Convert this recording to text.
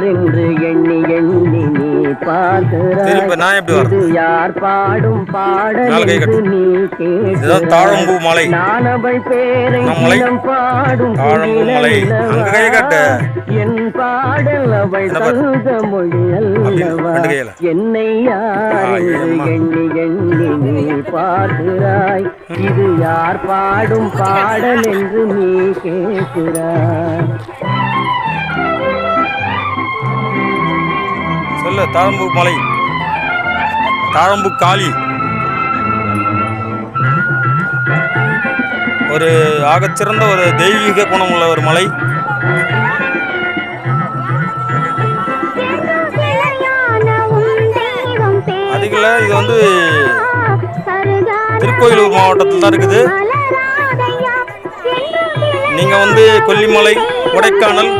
என்று எண்ணி எண்ணி நீ பார்க்கிறாய். இது யார் பாடும் பாடல் என்று நீ கேட்கிறாய். நான் அவள் பேரை தினம் பாடும் என் பாடல் அவள் தந்த மொழி அல்லவா. என்னை யார் என்று எண்ணி எண்ணி நீ பார்க்கிறாய். இது யார் பாடும் பாடல் என்று நீ கேட்கிறாய். சொல்ல தாழம்பூ மலை, தாழம்பூ காளி ஒரு ஆகச்சிறந்த ஒரு தெய்வீக குணம் உள்ள ஒரு மலை. அதிகல இது வந்து திருக்கோயிலூர் மாவட்டத்தில் தான் இருக்குது. நீங்கள் வந்து கொல்லிமலை, கொடைக்கானல்,